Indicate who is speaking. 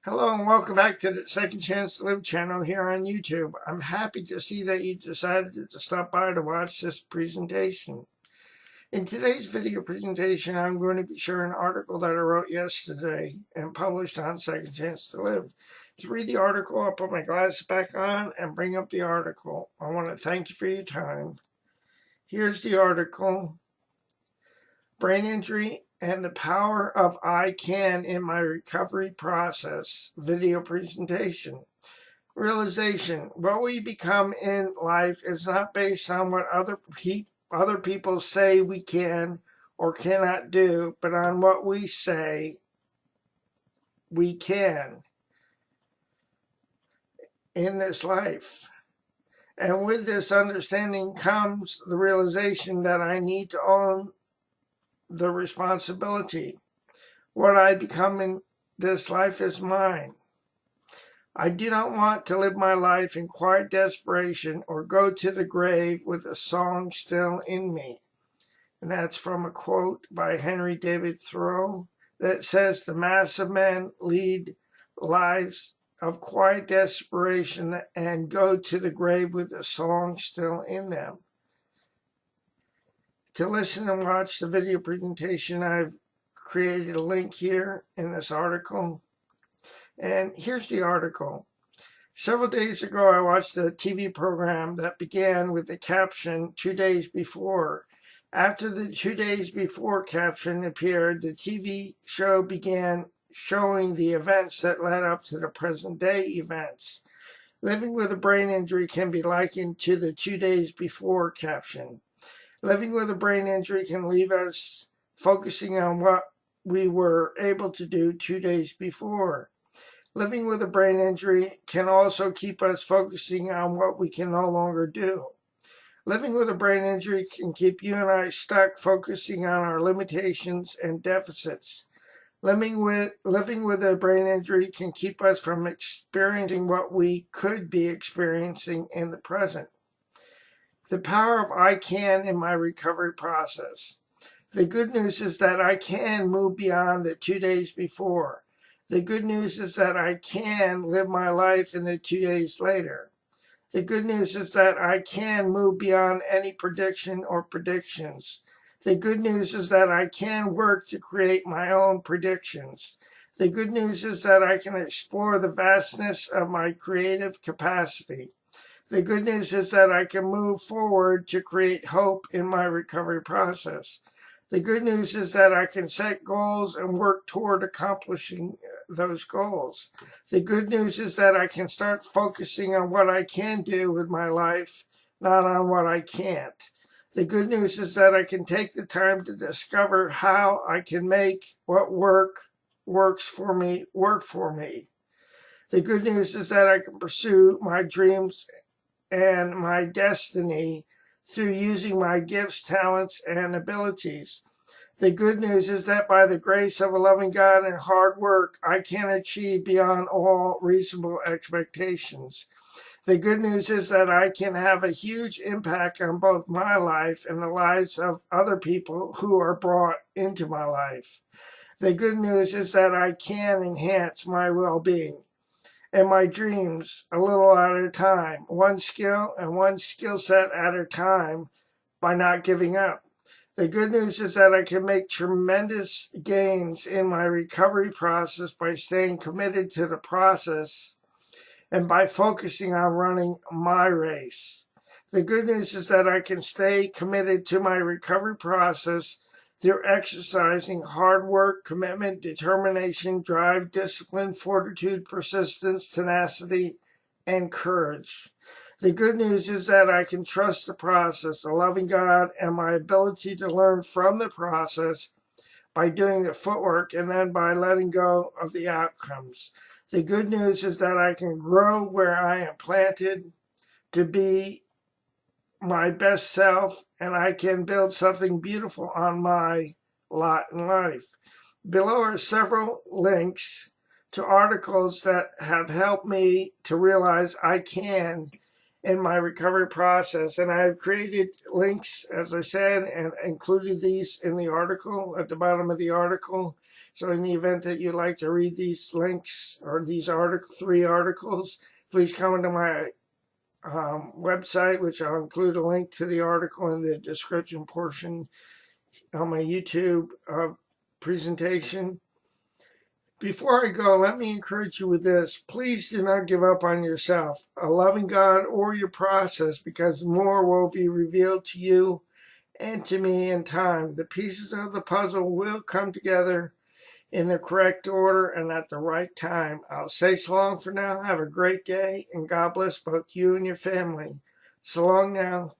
Speaker 1: Hello and welcome back to the Second Chance to Live channel here on YouTube. I'm happy to see that you decided to stop by to watch this presentation. In today's video presentation, I'm going to be sharing an article that I wrote yesterday and published on Second Chance to Live. To read the article, I'll put my glasses back on and bring up the article. I want to thank you for your time. Here's the article. Brain injury and the power of I can in my recovery process video presentation. Realization: what we become in life is not based on what other people say we can or cannot do, but on what we say we can in this life. And with this understanding comes the realization that I need to own the responsibility. What I become in this life is mine. I do not want to live my life in quiet desperation or go to the grave with a song still in me. And that's from a quote by Henry David Thoreau that says, the mass of men lead lives of quiet desperation and go to the grave with a song still in them. To listen and watch the video presentation, I've created a link here in this article. And here's the article. Several days ago, I watched a TV program that began with the caption 2 days before. After the 2 days before caption appeared, the TV show began showing the events that led up to the present day events. Living with a brain injury can be likened to the 2 days before caption. Living with a brain injury can leave us focusing on what we were able to do 2 days before. Living with a brain injury can also keep us focusing on what we can no longer do. Living with a brain injury can keep you and I stuck focusing on our limitations and deficits. Living with a brain injury can keep us from experiencing what we could be experiencing in the present. The power of I can in my recovery process. The good news is that I can move beyond the 2 days before. The good news is that I can live my life in the 2 days later. The good news is that I can move beyond any prediction or predictions. The good news is that I can work to create my own predictions. The good news is that I can explore the vastness of my creative capacity. The good news is that I can move forward to create hope in my recovery process. The good news is that I can set goals and work toward accomplishing those goals. The good news is that I can start focusing on what I can do with my life, not on what I can't. The good news is that I can take the time to discover how I can make what works for me work for me. The good news is that I can pursue my dreams and my destiny through using my gifts, talents, and abilities. The good news is that by the grace of a loving God and hard work, I can achieve beyond all reasonable expectations. The good news is that I can have a huge impact on both my life and the lives of other people who are brought into my life. The good news is that I can enhance my well-being and my dreams a little at a time, one skill and one skill set at a time, by not giving up. The good news is that I can make tremendous gains in my recovery process by staying committed to the process and by focusing on running my race. The good news is that I can stay committed to my recovery process through exercising hard work, commitment, determination, drive, discipline, fortitude, persistence, tenacity, and courage. The good news is that I can trust the process, a loving God, and my ability to learn from the process by doing the footwork and then by letting go of the outcomes. The good news is that I can grow where I am planted to be my best self, and I can build something beautiful on my lot in life. Below are several links to articles that have helped me to realize I can in my recovery process. And I've created links, as I said, and included these in the article, at the bottom of the article. So in the event that you'd like to read these links or these 3 articles, please come to my website, which I'll include a link to the article in the description portion on my YouTube presentation. Before I go, let me encourage you with this. Please do not give up on yourself, a loving God, or your process, because more will be revealed to you and to me in time. The pieces of the puzzle will come together in the correct order and at the right time. I'll say so long for now. Have a great day, and God bless both you and your family. So long now.